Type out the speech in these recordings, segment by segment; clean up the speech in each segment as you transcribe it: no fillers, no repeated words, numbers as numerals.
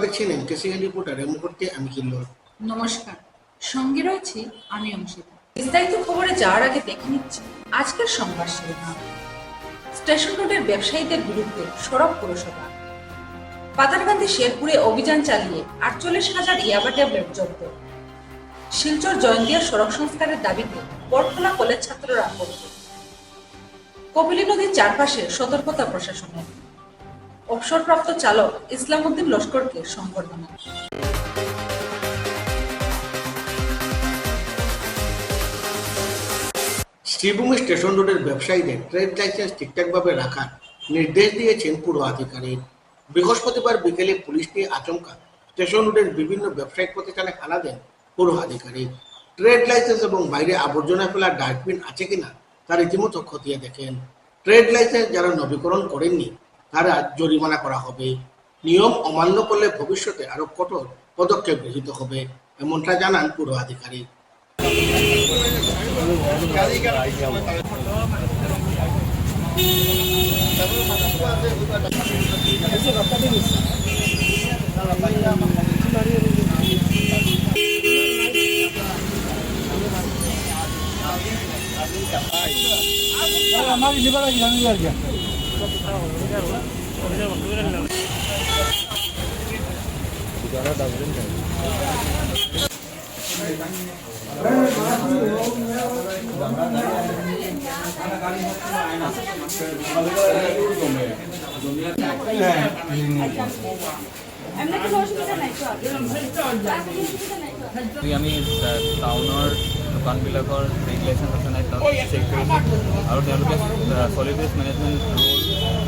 দেখছেন এমকেসিএন রিপোর্টার। এই মুহূর্তে আমি কিল্লোর। নমস্কার, সঙ্গে রয়েছি আমি অংশিতা। বিস্তারিত খবরে যাওয়ার আগে দেখে নিচ্ছি আজকের সংবাদ শিরোনাম। স্টেশন রোডের ব্যবসায়ীদের বিরুদ্ধে সড়ক পুরসভা। পাতারকান্দি শেরপুরে অভিযান চালিয়ে 48,000 ইয়াবা ট্যাবলেট জব্দ। শিলচর জয়ন্তিয়া সড়ক সংস্কারের দাবিতে বরখোলা কলেজ ছাত্ররা আন্দোলন। কপিলী নদীর চারপাশে সতর্কতা প্রশাসনের। অবসরপ্রাপ্ত চালক ইসলাম উদ্দিন লস্করকে সংবর্ধনা। শ্রীভূমি স্টেশন রোডের ব্যবসায়ীদের ট্রেড লাইসেন্স ঠিকঠাকভাবে রাখার নির্দেশ দিয়েছেন পুর আধিকারিক। বৃহস্পতিবার বিকেলে পুলিশ নিয়ে আচমকা স্টেশন রোডের বিভিন্ন ব্যবসায়িক প্রতিষ্ঠানে হানা দেন পুর আধিকারিক। ট্রেড লাইসেন্স এবং বাইরে আবর্জনা ফেলার ডাস্টবিন আছে কিনা তার রীতিমতো খতিয়ে দেখেন। ট্রেড লাইসেন্স যারা নবীকরণ করেননি তারা জরিমানা করা হবে। নিয়ম অমান্য করলে ভবিষ্যতে আরো কঠোর পদক্ষেপ গৃহীত হবে, এমনটা জানান পুর আধিকারিক। আমি টাউনৰ দোকানবিলাকৰ ৰেগুলেশ্যন আছে নাই তাত চেক কৰিছোঁ আৰু তেওঁলোকে solid waste management rule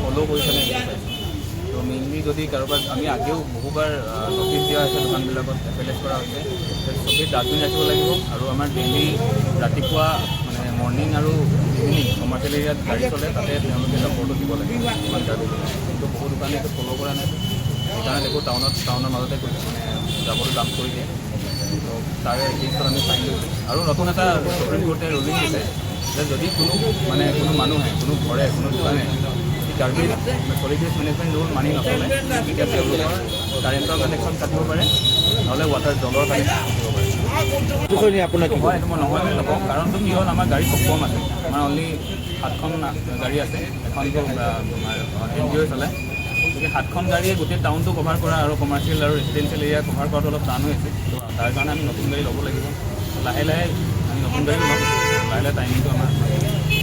follow' কৰিছে নাই তো মেইনলি যদি কাৰোবাক আমি আগেও বহুবাৰ নটিচ দিয়া হৈছে দোকানবিলাকত এপেলেজ কৰা হৈছে চবেই ডাষ্টবিন ৰাখিব লাগিব আৰু আমাৰ ডেইলি ৰাতিপুৱা মানে মৰ্ণিং আৰু ইভিনিং কমাৰ্চিয়েল এৰিয়াত গাড়ী চলে তাতে তেওঁলোকে ৰাপৰ্টো দিব লাগে ইমান গাড়ী কিন্তু বহু দোকানে এইটো ফ'ল' কৰা নাই সেইকাৰণে দেখোঁ টাউনৰ মাজতে মানে যাবলৈ দাম কৰি দিয়ে তো তাৰে এগেইনষ্টত আমি ফাইন লৈছোঁ আৰু নতুন এটা সুপ্ৰিম কোৰ্টে ৰুলিং দিছে যে যদি কোনো মানুহে কোনো ঘৰে কোনো দোকানে garbage solid waste management rule মানি নচলে তেতিয়া তেওঁলোকৰ কাৰেণ্টৰ কানেকশ্যন কাটিব পাৰে নহ'লে জলৰ কানেকশ্যন কাটিব পাৰে। আপোনাক হয় এইটো মই নহয় বুলি নকওঁ, কাৰণটো কি হ'ল আমাৰ গাড়ী খুব কম আছে, আমাৰ অনলি 7খন গাড়ী আছে, এখনটো NGO চলে, গতিকে 7খন গাড়ীয়ে গোটেই টাউনটো কভাৰ কৰা আৰু কমাৰ্চিয়েল আৰু ৰেচিডেঞ্চিয়েল এৰিয়া কভাৰ কৰাটো অলপ টান হৈ আছে। তাৰ কাৰণে আমি নতুন গাড়ী ল'ব লাগিব, লাহে লাহে আমি নতুন গাড়ী ল'ম, লাহে লাহে টাইমিংটো আমাৰ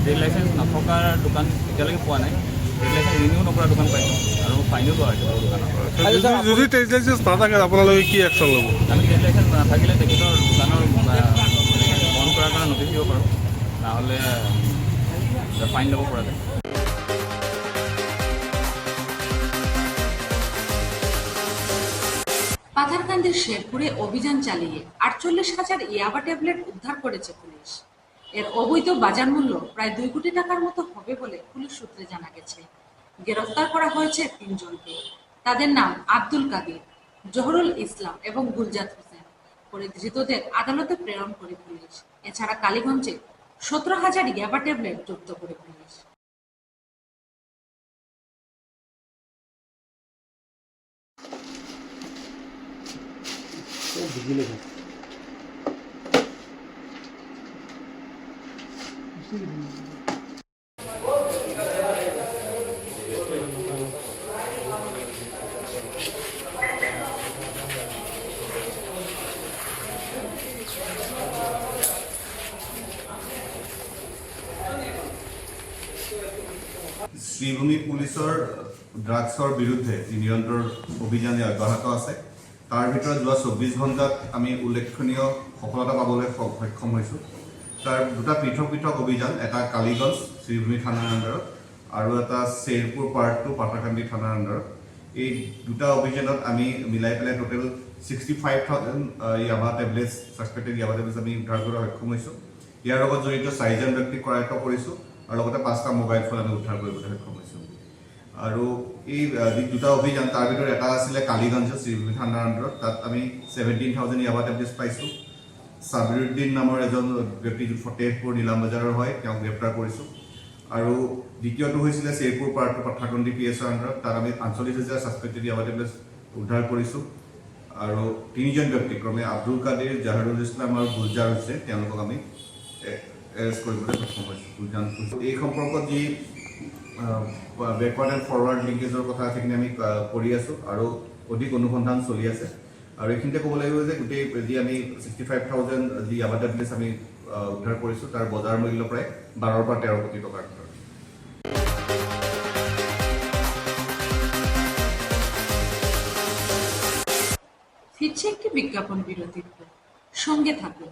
ট্ৰেড লাইচেঞ্চ নথকাৰ দোকান এতিয়ালৈকে পোৱা নাই, ট্ৰেড লাইচেঞ্চ ৰিনিউ নকৰা দোকান পাইছোঁ আৰু ফাইনো লোৱা হৈছে দোকানৰ। যদি ট্ৰেড লাইচেঞ্চ নাথাকে আপোনালোকে কি একশ্যন ল'ব? আমি ট্ৰেড লাইচেঞ্চ নাথাকিলে তেখেতৰ দোকানৰ বন্ধ কৰাৰ কাৰণে নটিচ দিব পাৰোঁ, নহ'লে ফাইন ল'ব পৰা যায়। পাথারকান্দির শেরপুরে অভিযান চালিয়ে 48,000 ইয়াবা ট্যাবলেট উদ্ধার করেছে পুলিশ। এর অবৈধ বাজার মূল্য প্রায় 2 কোটি টাকার মতো হবে বলে পুলিশ সূত্রে জানা গেছে। গ্রেফতার করা হয়েছে 3 জনকে। তাদের নাম আব্দুল কাদির, জহরুল ইসলাম এবং গুলজাত হোসেন। পরে ধৃতদের আদালতে প্রেরণ করে পুলিশ। এছাড়া কালীগঞ্জে 17,000 ইয়াবা ট্যাবলেট জব্দ করে পুলিশ। শ্রীভূমি পুলিচৰ ড্ৰাগছৰ বিৰুদ্ধে নিৰন্তৰ অভিযান অব্যাহত আছে। তাৰ ভিতৰত যোৱা 24 ঘণ্টাত আমি উল্লেখনীয় সফলতা পাবলৈ সক্ষম হৈছোঁ। তাৰ দুটা পৃথক পৃথক অভিযান, এটা কালীগঞ্জ শ্ৰীভূমি থানাৰ আণ্ডাৰত আৰু এটা শেৰপুৰ পাৰ্ট 2 পাথাৰকান্দি থানাৰ আণ্ডাৰত। এই দুটা অভিযানত আমি মিলাই পেলাই টোটেল 65,000 ইয়াবা টেবলেটছ, ছাছপেক্টেড ইয়াবা টেবলেটছ আমি উদ্ধাৰ কৰিবলৈ সক্ষম হৈছোঁ। ইয়াৰ লগত জড়িত 4জন ব্যক্তিক কৰায়ত্ব কৰিছোঁ আৰু লগতে 5টা মোবাইল ফোন আমি উদ্ধাৰ কৰিবলৈ সক্ষম হৈছোঁ। আৰু এই দুটা অভিযান, তাৰ ভিতৰত এটা আছিলে কালীগঞ্জ শ্ৰীভূমি থানাৰ আণ্ডাৰত, তাত আমি 17,000 ইয়াবা টেবলেটছ পাইছোঁ। সাবিৰুদ্দিন নামৰ এজন ব্যক্তি ফতেহপুৰ নীলাম বজাৰৰ হয়, তেওঁক গ্ৰেপ্তাৰ কৰিছোঁ। আৰু দ্বিতীয়টো হৈছিলে শেৰপুৰ পাৰ্ট 2 পাথাৰকান্দি PSৰ আণ্ডাৰত, তাত আমি 45,000 ছাছপেক্টেড ইয়াবা টেবলেটছ উদ্ধাৰ কৰিছোঁ। আৰু তিনিজন ব্যক্তি ক্ৰমে আব্দুল কাদিৰ, জাহিৰুল ইছলাম আৰু গুলজাৰ হৈছে, তেওঁলোকক আমি এৰেষ্ট কৰিবলৈ সক্ষম হৈছোঁ। এই সম্পৰ্কত যি বেকৱাৰ্ড এণ্ড ফৰৱাৰ্ড লিংকেজৰ কথা সেইখিনি আমি কৰি আছোঁ আৰু অধিক অনুসন্ধান চলি আছে। আৰু এইখিনিতে ক'ব লাগিব যে গোটেই যি আমি 65,000 যি আবাদা বিজনেছ আমি উদ্ধাৰ কৰিছোঁ তাৰ বজাৰ মূল্য প্ৰায় 12 পৰা 13 কোটি টকাৰ ভিতৰত। ফিৰছে একটি বিজ্ঞাপন বিৰতিৰ পৰ। সঙ্গে থাকুন।